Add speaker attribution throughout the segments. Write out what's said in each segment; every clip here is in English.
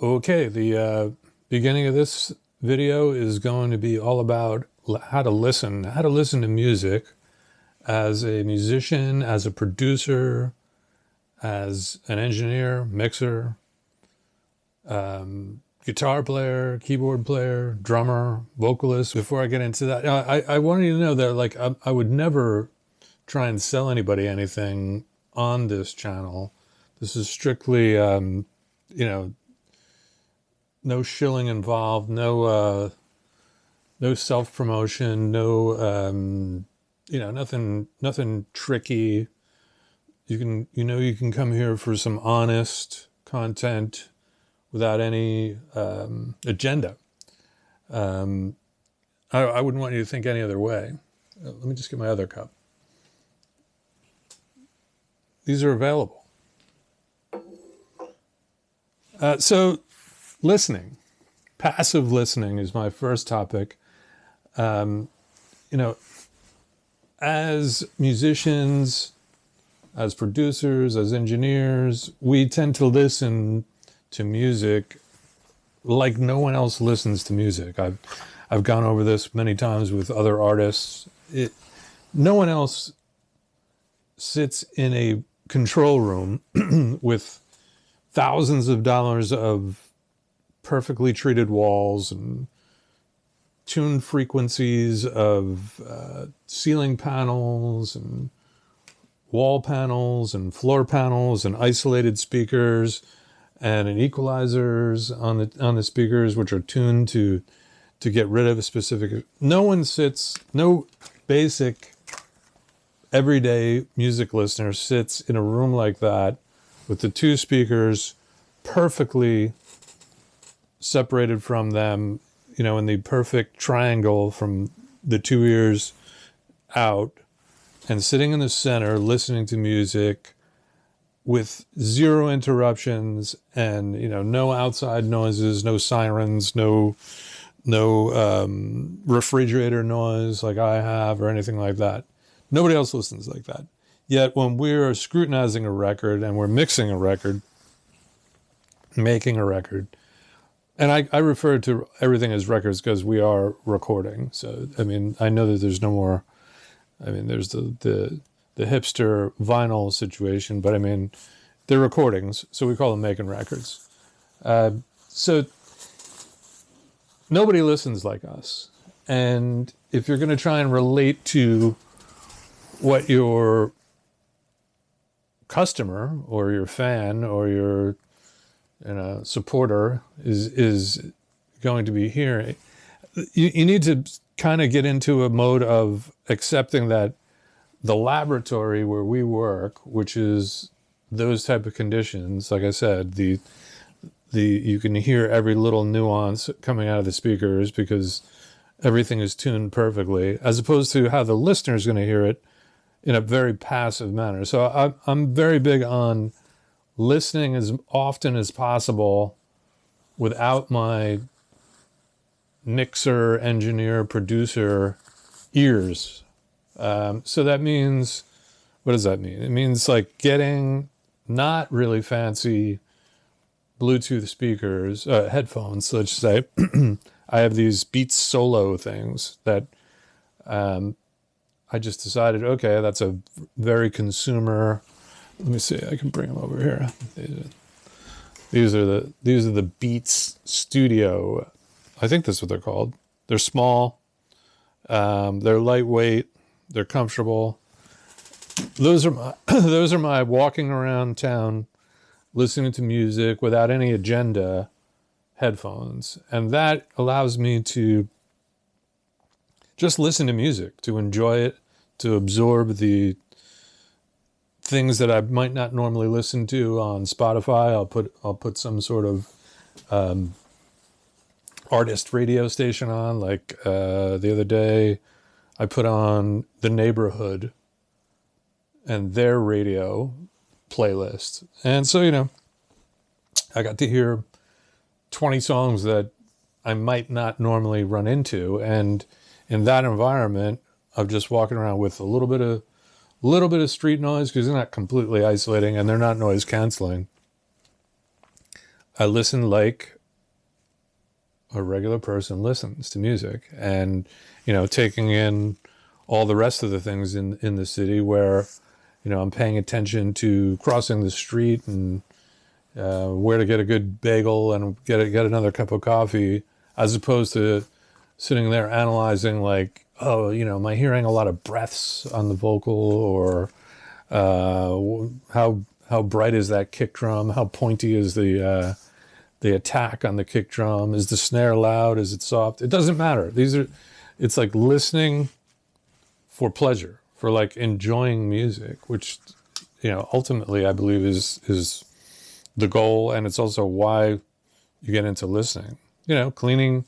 Speaker 1: Okay, the beginning of this video is going to be all about how to listen to music as a musician, as a producer, as an engineer, mixer, guitar player, keyboard player, drummer, vocalist. Before I get into that, I wanted you to know that like I would never try and sell anybody anything on this channel. This is strictly, no shilling involved, no self-promotion, nothing tricky. You can come here for some honest content without any agenda. I wouldn't want you to think any other way. Let me just get my other cup. These are available. So listening, passive listening is my first topic. As musicians, as producers, as engineers, we tend to listen to music like no one else listens to music. I've gone over this many times with other artists. No one else sits in a control room with thousands of dollars of perfectly treated walls and tuned frequencies of ceiling panels and wall panels and floor panels and isolated speakers and equalizers on the speakers, which are tuned to get rid of a specific. No basic everyday music listener sits in a room like that with the two speakers perfectly separated from them, in the perfect triangle from the two ears out, and sitting in the center listening to music with zero interruptions and no outside noises, no sirens, no refrigerator noise like I have or anything like that. Nobody else listens like that. Yet when we're scrutinizing a record and we're mixing a record, making a record, and I refer to everything as records because we are recording. So, I know that there's no more, there's the hipster vinyl situation, but they're recordings. So we call them making records. So nobody listens like us. And if you're going to try and relate to what your customer or your fan or your supporter is going to be hearing, you need to kind of get into a mode of accepting that the laboratory where we work, which is those type of conditions, like I said, you can hear every little nuance coming out of the speakers because everything is tuned perfectly, as opposed to how the listener is going to hear it in a very passive manner. So I'm very big on listening as often as possible without my mixer, engineer, producer ears. So that means, what does that mean? It means like getting not really fancy Bluetooth speakers, headphones, let's say. I have these Beats Solo things that I just decided, okay, that's a very consumer. Let me see, I can bring them over here. These are the Beats Studio. I think that's what they're called. They're small. They're lightweight. They're comfortable. Those are my walking around town, listening to music without any agenda headphones, and that allows me to just listen to music, to enjoy it, to absorb the things that I might not normally listen to on Spotify. I'll put some sort of artist radio station on. Like the other day, I put on The Neighborhood and their radio playlist, and so I got to hear 20 songs that I might not normally run into, and in that environment of just walking around with a little bit of street noise, because they're not completely isolating and they're not noise canceling, I listen like a regular person listens to music, and taking in all the rest of the things in the city where I'm paying attention to crossing the street and where to get a good bagel and get another cup of coffee, as opposed to sitting there analyzing like, oh, am I hearing a lot of breaths on the vocal, or how bright is that kick drum? How pointy is the attack on the kick drum? Is the snare loud? Is it soft? It doesn't matter. It's like listening for pleasure, for like enjoying music, which ultimately I believe is the goal, and it's also why you get into listening. Cleaning,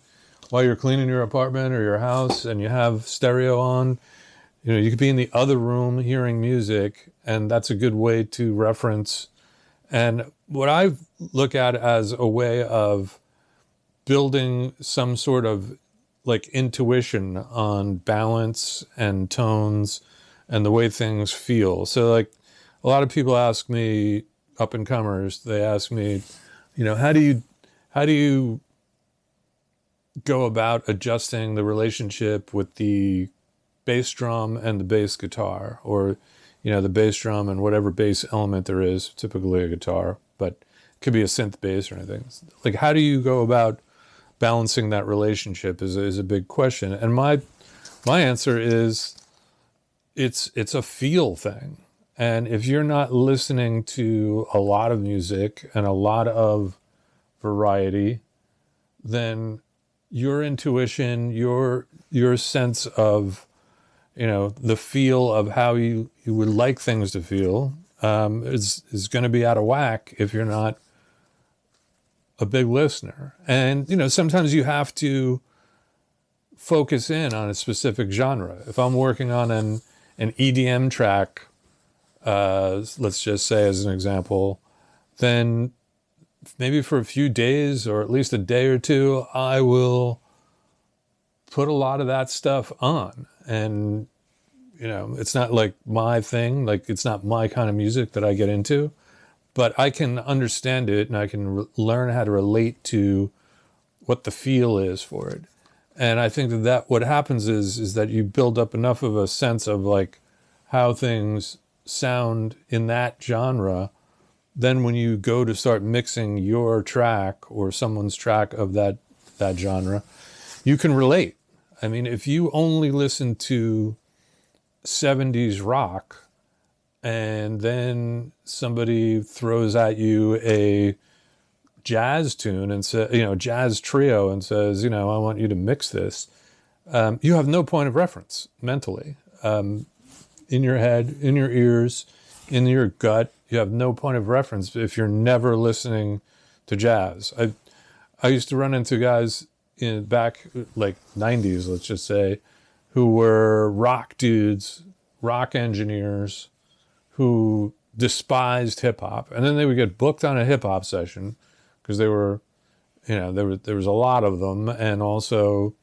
Speaker 1: while you're cleaning your apartment or your house and you have stereo on, you could be in the other room hearing music, and that's a good way to reference. And what I look at as a way of building some sort of like intuition on balance and tones and the way things feel. So like a lot of people ask me, up and comers, they ask me, how do you go about adjusting the relationship with the bass drum and the bass guitar, or the bass drum and whatever bass element there is, typically a guitar, but it could be a synth bass or anything. Like, how do you go about balancing that relationship is a big question. And my answer is it's a feel thing. And if you're not listening to a lot of music and a lot of variety, then your intuition, your sense of, the feel of how you would like things to feel, is going to be out of whack if you're not a big listener. And, sometimes you have to focus in on a specific genre. If I'm working on an EDM track, let's just say as an example, then maybe for a few days or at least a day or two, I will put a lot of that stuff on. And, it's not like my thing, like it's not my kind of music that I get into, but I can understand it and I can learn how to relate to what the feel is for it. And I think that what happens is that you build up enough of a sense of like how things sound in that genre. Then when you go to start mixing your track or someone's track of that genre, you can relate. I mean, if you only listen to 70s rock and then somebody throws at you a jazz tune and jazz trio and says, I want you to mix this, you have no point of reference mentally. In your head, in your ears, in your gut, you have no point of reference if you're never listening to jazz. I used to run into guys in back like 90s, let's just say, who were rock dudes, rock engineers, who despised hip hop, and then they would get booked on a hip hop session because they were, there was a lot of them, and also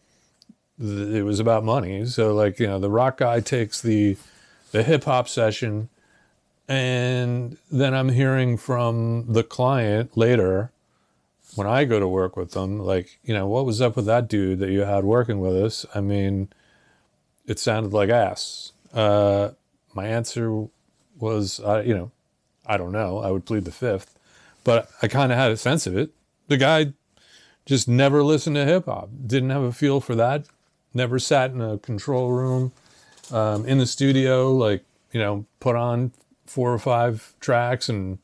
Speaker 1: it was about money. So like, the rock guy takes the hip hop session, and then I'm hearing from the client later when I go to work with them, like, what was up with that dude that you had working with us? I mean, it sounded like ass. My answer was, I don't know. I would plead the fifth, but I kind of had a sense of it. The guy just never listened to hip hop, didn't have a feel for that, never sat in a control room, in the studio, like, put on 4 or 5 tracks and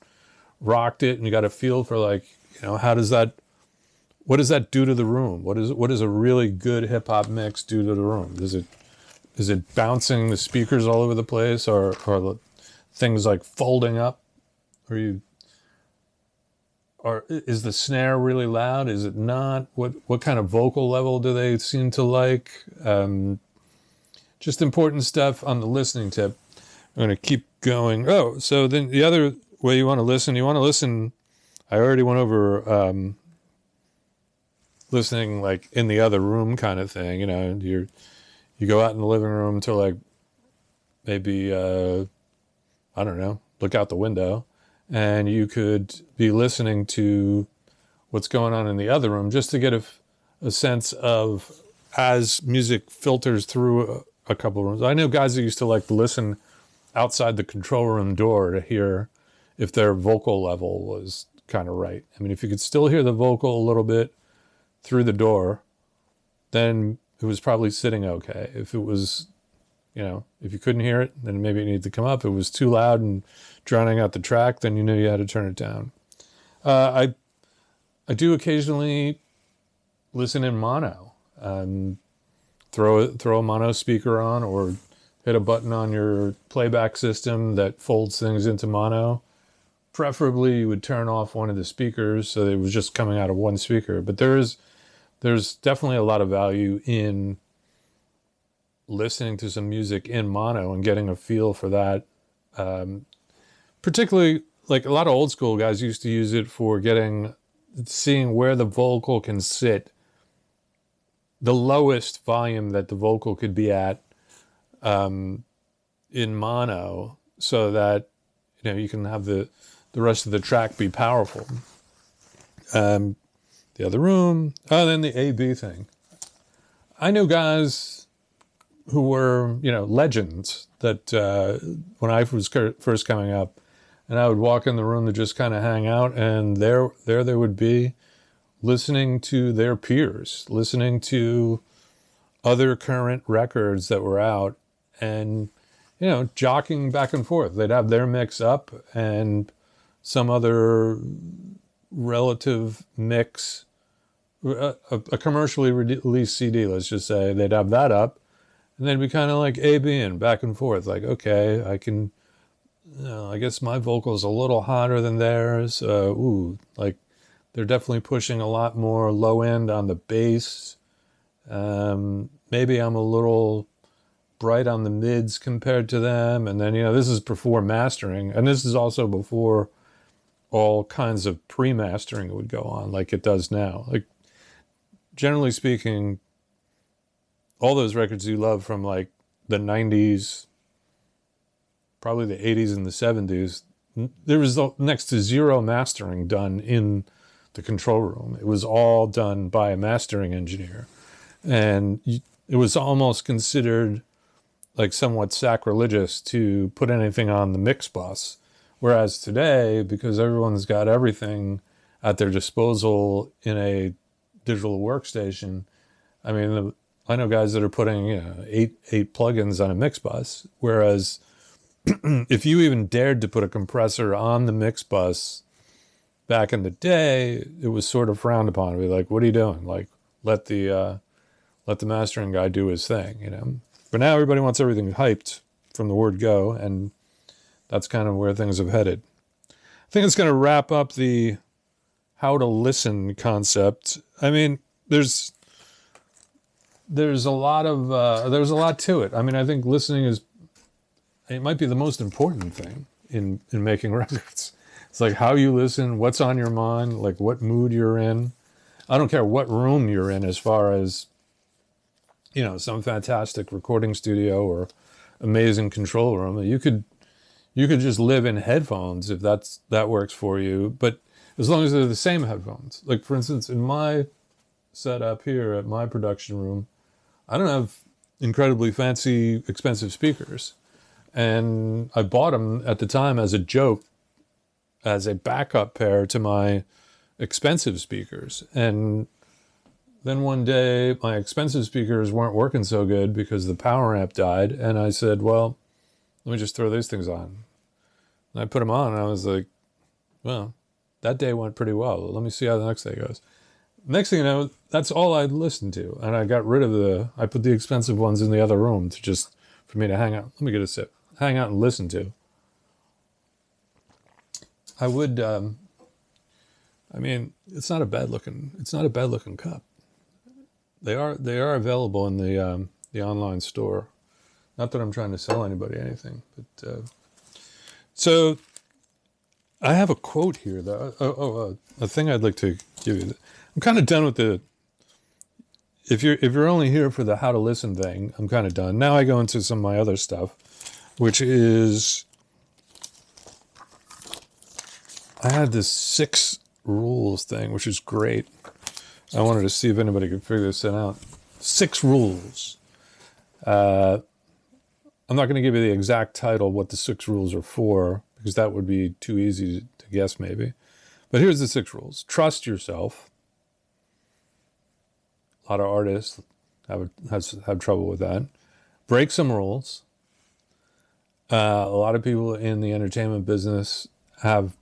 Speaker 1: rocked it, and you got a feel for like, what does that do to the room? What does a really good hip hop mix do to the room? Is it bouncing the speakers all over the place, or things like folding up, or is the snare really loud? Is it not? What kind of vocal level do they seem to like? Just important stuff on the listening tip. I'm going to keep going. Oh, so then the other way you want to listen, I already went over listening like in the other room kind of thing. You go out in the living room to like maybe, I don't know, look out the window, and you could be listening to what's going on in the other room, just to get a sense of, as music filters through a couple of rooms. I know guys that used to like to listen outside the control room door to hear if their vocal level was kind of right. I mean, if you could still hear the vocal a little bit through the door, then it was probably sitting okay. If it was, if you couldn't hear it, then maybe it needed to come up. If it was too loud and drowning out the track, then you knew you had to turn it down. I do occasionally listen in mono. Throw a mono speaker on, or hit a button on your playback system that folds things into mono. Preferably, you would turn off one of the speakers so that it was just coming out of one speaker. But there's definitely a lot of value in listening to some music in mono and getting a feel for that. Particularly, like a lot of old school guys used to use it for seeing where the vocal can sit, the lowest volume that the vocal could be at in mono, so that you can have the rest of the track be powerful. The other room, then the A/B thing. I knew guys who were legends that when I was first coming up, and I would walk in the room to just kind of hang out, and there they would be, listening to their peers, listening to other current records that were out, and jockeying back and forth. They'd have their mix up and some other relative mix, a commercially released CD, let's just say. They'd have that up, and they'd be kind of like A-Bing back and forth, like, okay, I can, I guess my vocal's a little hotter than theirs. Like, they're definitely pushing a lot more low end on the bass. Maybe I'm a little bright on the mids compared to them. And then, this is before mastering. And this is also before all kinds of pre-mastering would go on like it does now. Like, generally speaking, all those records you love from like the 90s, probably the 80s and the 70s, there was next to zero mastering done in the control room. It was all done by a mastering engineer. And it was almost considered like somewhat sacrilegious to put anything on the mix bus. Whereas today, because everyone's got everything at their disposal in a digital workstation, I mean, I know guys that are putting eight plugins on a mix bus. Whereas if you even dared to put a compressor on the mix bus back in the day, it was sort of frowned upon. It'd be like, what are you doing? Like, let the mastering guy do his thing, But now everybody wants everything hyped from the word go, and that's kind of where things have headed. I think it's going to wrap up the how to listen concept. I mean, there's a lot to it. I mean, I think listening might be the most important thing in making records. It's like how you listen, what's on your mind, like what mood you're in. I don't care what room you're in, as far as, some fantastic recording studio or amazing control room. You could just live in headphones if that works for you. But as long as they're the same headphones. Like, for instance, in my setup here at my production room, I don't have incredibly fancy, expensive speakers. And I bought them at the time as a joke, as a backup pair to my expensive speakers. And then one day my expensive speakers weren't working so good because the power amp died. And I said, well, let me just throw these things on. And I put them on and I was like, well, that day went pretty well. Let me see how the next day goes. Next thing you know, that's all I'd listened to. And I got rid of I put the expensive ones in the other room for me to hang out. Let me get a sip. Hang out and listen to. I would, it's not a bad looking cup. They are available in the online store. Not that I'm trying to sell anybody anything, but so I have a quote here though. A thing I'd like to give you. I'm kind of done with the. If you're only here for the how to listen thing, I'm kind of done. Now I go into some of my other stuff, which is I had this 6 rules thing, which is great. I wanted to see if anybody could figure this out. 6 rules. I'm not going to give you the exact title, what the 6 rules are for, because that would be too easy to guess maybe. But here's the 6 rules. Trust yourself. A lot of artists have trouble with that. Break some rules. A lot of people in the entertainment business have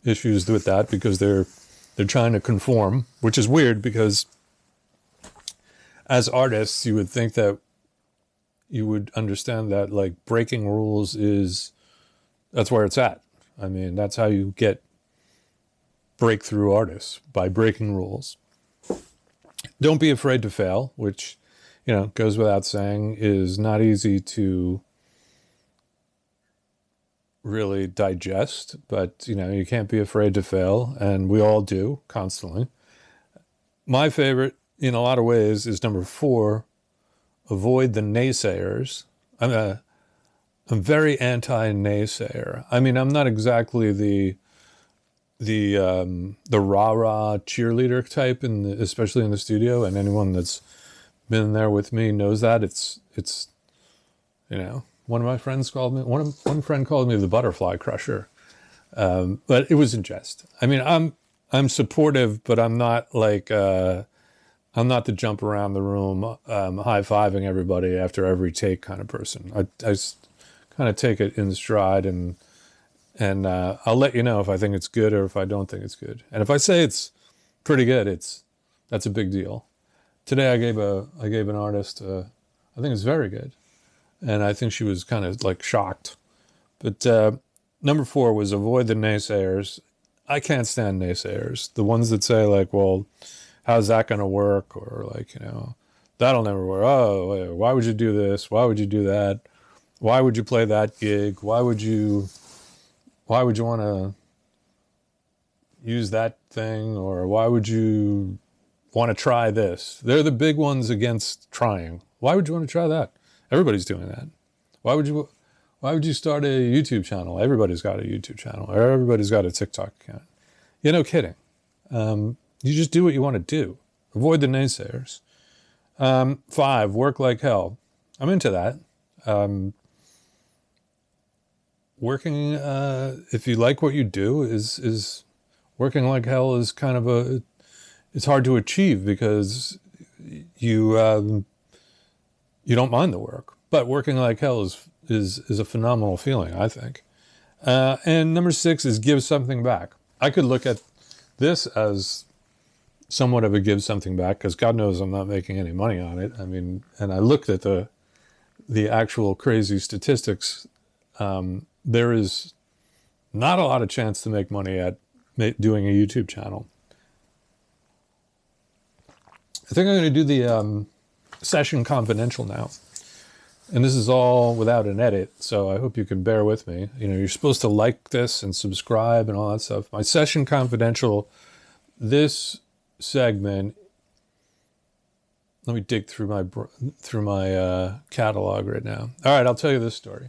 Speaker 1: issues with that because they're trying to conform, which is weird because as artists, you would think that you would understand that like breaking rules that's where it's at. I mean, that's how you get breakthrough artists, by breaking rules. Don't be afraid to fail, which, goes without saying, is not easy to really digest, but you can't be afraid to fail, and we all do constantly. My favorite in a lot of ways is number 4, avoid the naysayers. I'm very anti-naysayer. I mean, I'm not exactly the rah-rah cheerleader type, especially in the studio, and anyone that's been there with me knows that. It's one of my friends called me, one friend called me the butterfly crusher. But it was in jest. I mean, I'm supportive, but I'm not like, I'm not the jump around the room, high-fiving everybody after every take kind of person. I kind of take it in stride, and I'll let you know if I think it's good or if I don't think it's good. And if I say it's pretty good, that's a big deal. Today I gave an artist, I think it's very good. And I think she was kind of like shocked. But number 4 was avoid the naysayers. I can't stand naysayers. The ones that say like, well, how's that going to work? Or like, that'll never work. Oh, why would you do this? Why would you do that? Why would you play that gig? Why would you want to use that thing? Or why would you want to try this? They're the big ones against trying. Why would you want to try that? Everybody's doing that. Why would you start a YouTube channel? Everybody's got a YouTube channel. Or everybody's got a TikTok account. No kidding. You just do what you want to do. Avoid the naysayers. 5, work like hell. I'm into that. Working, if you like what you do, is working like hell is kind of it's hard to achieve because you don't mind the work. But working like hell is a phenomenal feeling, I think. And number 6 is give something back. I could look at this as somewhat of a give something back, because God knows I'm not making any money on it. I mean, and I looked at the actual crazy statistics. There is not a lot of chance to make money at doing a YouTube channel. I think I'm going to do the session confidential now. And this is all without an edit, so I hope you can bear with me. You're supposed to like this and subscribe and all that stuff. My session confidential, this segment, let me dig through my catalog right now. All right, I'll tell you this story.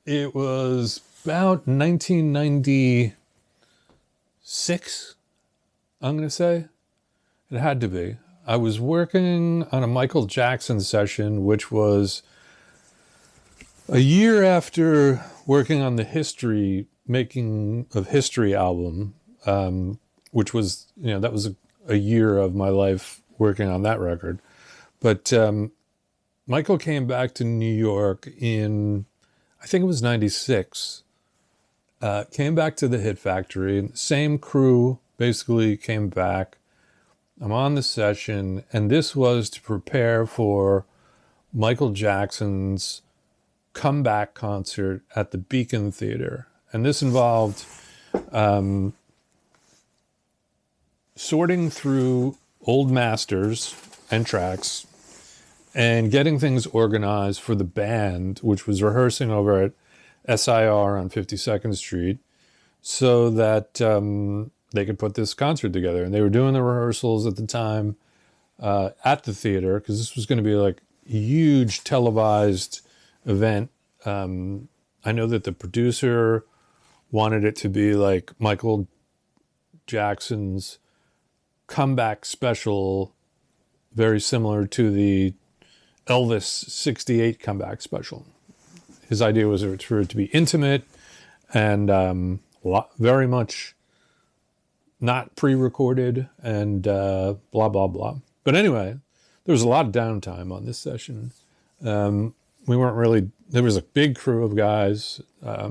Speaker 1: It was about 1996, I'm going to say. It had to be. I was working on a Michael Jackson session, which was a year after working on the Making of History album, which was, that was a year of my life working on that record. But Michael came back to New York in, I think it was 96, came back to the Hit Factory. Same crew basically came back. I'm on the session, and this was to prepare for Michael Jackson's comeback concert at the Beacon Theater. And this involved sorting through old masters and tracks and getting things organized for the band, which was rehearsing over at SIR on 52nd Street, so that they could put this concert together. And they were doing the rehearsals at the time at the theater, because this was going to be like a huge televised event. I know that the producer wanted it to be like Michael Jackson's comeback special, very similar to the Elvis 68 comeback special. His idea was for it to be intimate and very much not pre-recorded and blah, blah, blah. But anyway, there was a lot of downtime on this session. We weren't really, there was a big crew of guys, a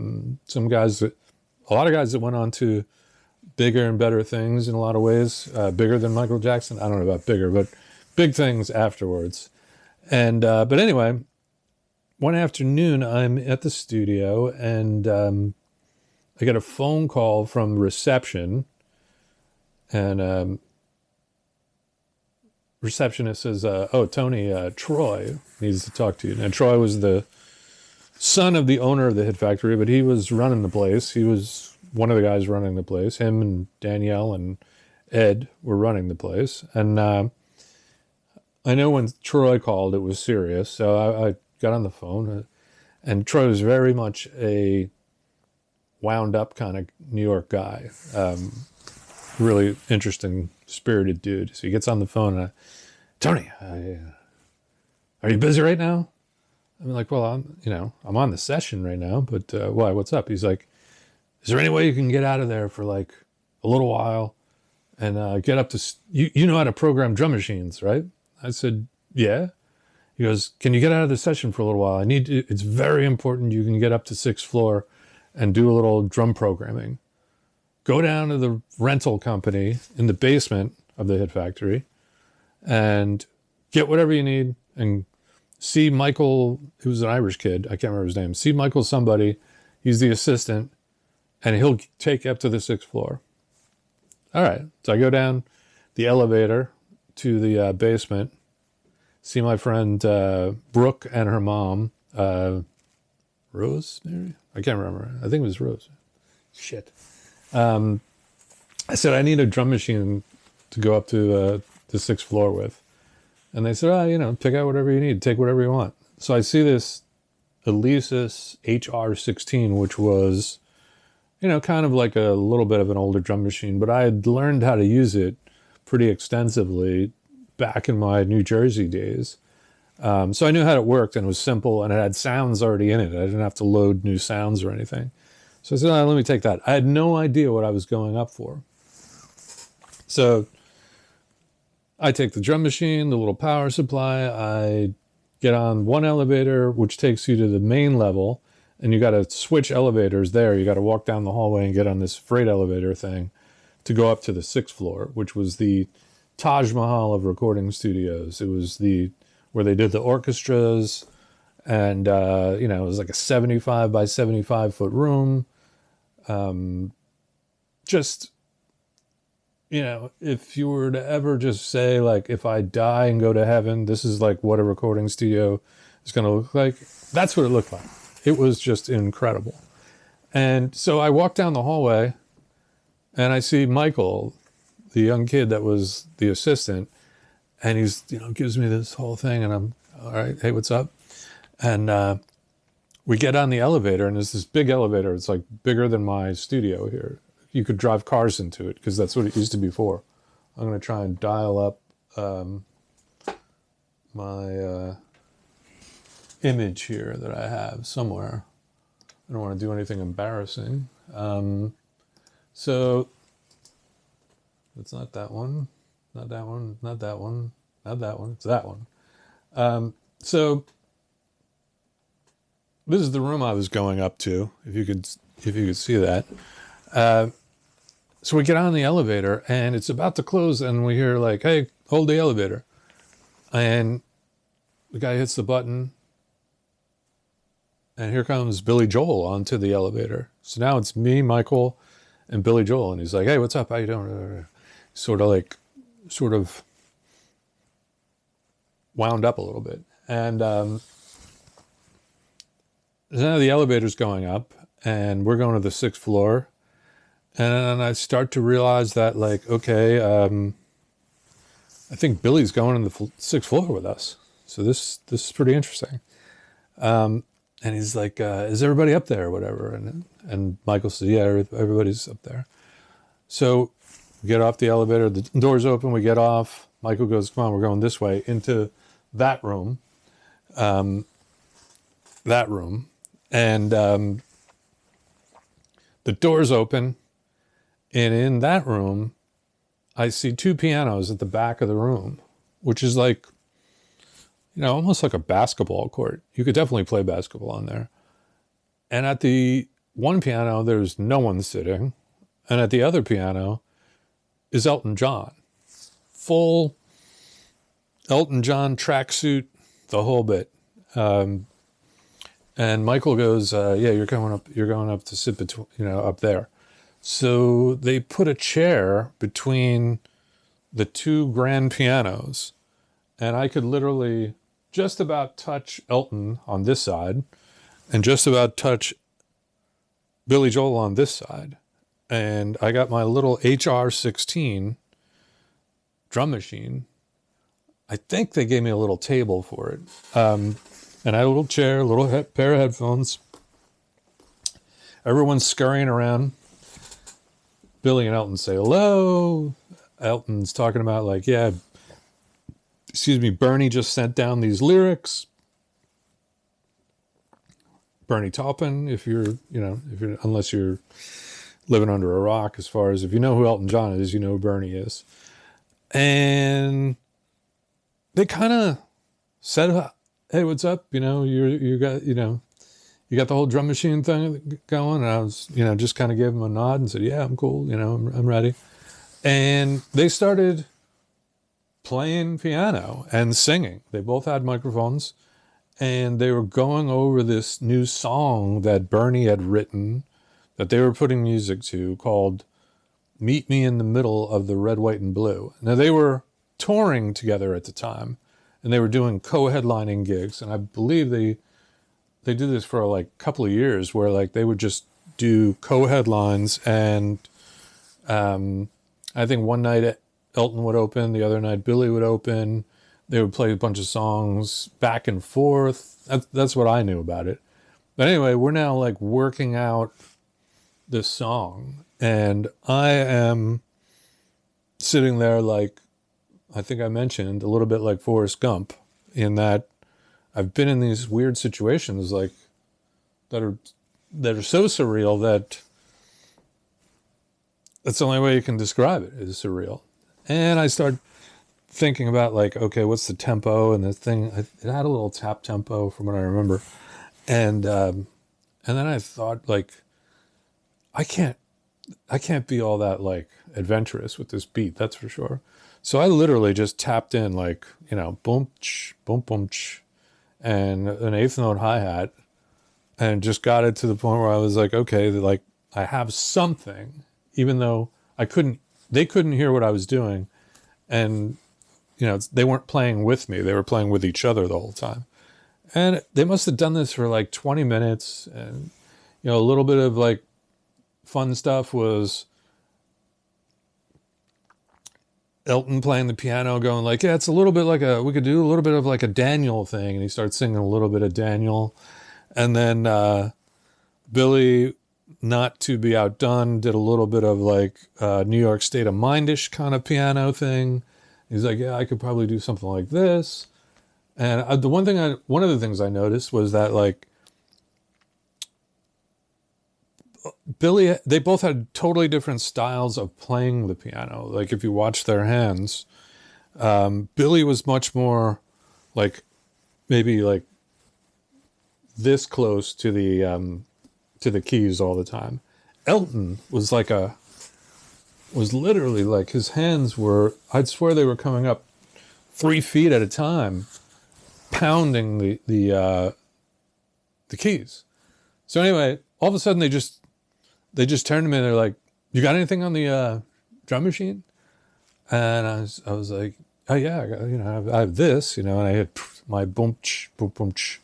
Speaker 1: lot of guys that went on to bigger and better things in a lot of ways, bigger than Michael Jackson. I don't know about bigger, but big things afterwards. And, but anyway, one afternoon I'm at the studio and I get a phone call from reception, and receptionist says, oh, Tony, Troy needs to talk to you. And Troy was the son of the owner of the Hit Factory, but he was running the place. He was one of the guys running the place. Him and Danielle and Ed were running the place. And I know when Troy called, it was serious. So I got on the phone, and Troy was very much a wound up kind of New York guy. Really interesting, spirited dude. So he gets on the phone and Tony, are you busy right now? I'm like, well, I'm on the session right now, but why? What's up? He's like, is there any way you can get out of there for like a little while and get up to, you know how to program drum machines, right? I said, yeah. He goes, can you get out of the session for a little while? It's very important you can get up to 6th floor and do a little drum programming. Go down to the rental company in the basement of the Hit Factory and get whatever you need and see Michael, who was an Irish kid, I can't remember his name, see Michael somebody, he's the assistant, and he'll take you up to the 6th floor. All right, so I go down the elevator to the basement, see my friend Brooke and her mom, Rose, maybe? I can't remember. I think it was Rose. Shit. I said, I need a drum machine to go up to the 6th floor with. And they said, pick out whatever you need, take whatever you want. So I see this Alesis HR-16, which was, kind of like a little bit of an older drum machine, but I had learned how to use it pretty extensively back in my New Jersey days. So I knew how it worked, and it was simple, and it had sounds already in it. I didn't have to load new sounds or anything. So I said, let me take that. I had no idea what I was going up for. So I take the drum machine, the little power supply. I get on one elevator, which takes you to the main level, and you got to switch elevators there. You got to walk down the hallway and get on this freight elevator thing to go up to the 6th floor, which was the Taj Mahal of recording studios. It was where they did the orchestras, and it was like a 75 by 75 foot room. If you were to ever just say, like, if I die and go to heaven, this is like what a recording studio is going to look like. That's what it looked like. It was just incredible. And so I walk down the hallway and I see Michael, the young kid that was the assistant, and he's, gives me this whole thing, and I'm, all right, hey, what's up? And we get on the elevator, and there's this big elevator. It's like bigger than my studio here. You could drive cars into it because that's what it used to be for. I'm going to try and dial up my image here that I have somewhere. I don't want to do anything embarrassing. So it's not that one, not that one, not that one, not that one. It's that one. So this is the room I was going up to, if you could see that. So we get on the elevator, and it's about to close, and we hear like, hey, hold the elevator. And the guy hits the button, and here comes Billy Joel onto the elevator. So now it's me, Michael, and Billy Joel, and he's like, hey, what's up? How you doing? Sort of wound up a little bit. And now the elevator's going up, and we're going to the 6th floor. And I start to realize that, like, okay, I think Billy's going on the 6th floor with us. So this is pretty interesting. and he's like, is everybody up there or whatever? And Michael says, yeah, everybody's up there. So we get off the elevator, the doors open, we get off. Michael goes, come on, we're going this way into that room. And the doors open, and in that room, I see two pianos at the back of the room, which is like, almost like a basketball court. You could definitely play basketball on there. And at the one piano, there's no one sitting. And at the other piano is Elton John. Full Elton John tracksuit, the whole bit. And Michael goes, yeah, you're going up to sit between, up there. So they put a chair between the two grand pianos, and I could literally just about touch Elton on this side and just about touch Billy Joel on this side. And I got my little HR-16 drum machine. I think they gave me a little table for it. And I had a little chair, a little pair of headphones. Everyone's scurrying around. Billy and Elton say hello. Elton's talking about like, yeah, Bernie just sent down these lyrics. Bernie Taupin, unless you're living under a rock, as far as if you know who Elton John is, you know who Bernie is. And they kind of said, hey, what's up? You got the whole drum machine thing going. And I was, just kind of gave them a nod and said, yeah, I'm cool. I'm ready. And they started playing piano and singing. They both had microphones, and they were going over this new song that Bernie had written that they were putting music to, called Meet Me in the Middle of the Red, White, and Blue. Now, they were touring together at the time, and they were doing co-headlining gigs. And I believe they did this for like a couple of years, where like they would just do co-headlines. And I think one night Elton would open, the other night Billy would open. They would play a bunch of songs back and forth. That's what I knew about it. But anyway, we're now like working out this song, and I am sitting there like, I think I mentioned, a little bit like Forrest Gump, in that I've been in these weird situations like that are so surreal that that's the only way you can describe it, is surreal. And I start thinking about like, okay, what's the tempo? And the thing, it had a little tap tempo from what I remember. And then I thought like, I can't be all that like adventurous with this beat, that's for sure. So I literally just tapped in like, boom, ch, boom, boom, ch, and an eighth note hi-hat, and just got it to the point where I was like, okay, like I have something, even though they couldn't hear what I was doing. And, they weren't playing with me. They were playing with each other the whole time. And they must have done this for like 20 minutes. And, a little bit of like fun stuff was Elton playing the piano, going like, yeah, it's a little bit like we could do a little bit of like a Daniel thing. And he starts singing a little bit of Daniel. And then Billy, not to be outdone, did a little bit of like New York State of Mind-ish kind of piano thing. He's like, yeah, I could probably do something like this. And one of the things I noticed was that like Billy, they both had totally different styles of playing the piano. Like if you watch their hands, Billy was much more like maybe like this close to the keys all the time. Elton was literally like, his hands were, I'd swear they were coming up 3 feet at a time, pounding the keys. So anyway, all of a sudden they just turned to me and they're like, you got anything on the drum machine? And I was like, oh yeah, I got, I have this, and I hit my boom, ch, boom, boom, ch.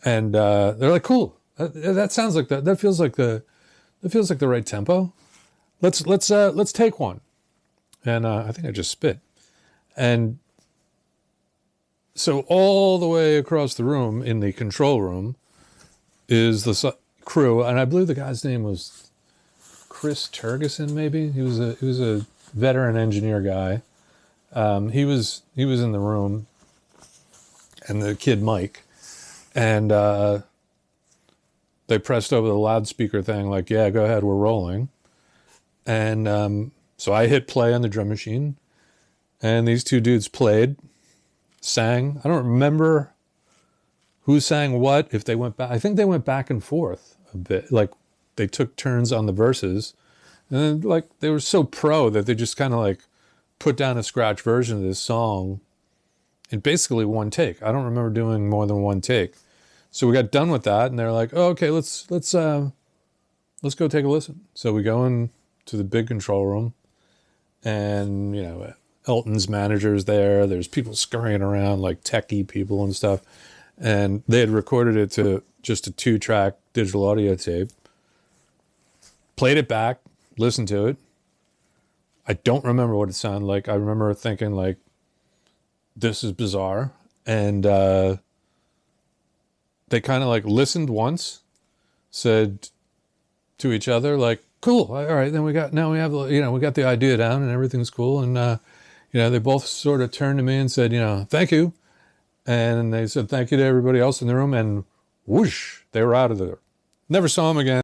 Speaker 1: And they're like, cool. That sounds like that feels like the right tempo. Let's take one. And I think I just spit. And so all the way across the room in the control room, is the crew, and I believe the guy's name was Chris Turgeson. Maybe he was a veteran engineer guy. He was in the room, and the kid Mike, and they pressed over the loudspeaker thing like, yeah, go ahead, we're rolling. And so I hit play on the drum machine, and these two dudes played, sang. I don't remember who sang what, if they went back. I think they went back and forth a bit. Like, they took turns on the verses. And then, like, they were so pro that they just kind of, like, put down a scratch version of this song in basically one take. I don't remember doing more than one take. So we got done with that, and they're like, oh, okay, let's go take a listen. So we go into the big control room, and, you know, Elton's manager's there. There's people scurrying around, like techie people and stuff. And they had recorded it to just a 2-track digital audio tape. Played it back, listened to it. I don't remember what it sounded like. I remember thinking, like, this is bizarre. And they kind of, like, listened once, said to each other, like, cool, all right, then we got the idea down and everything's cool. And, you know, they both sort of turned to me and said, you know, thank you. And they said thank you to everybody else in the room, and whoosh, they were out of there. Never saw them again.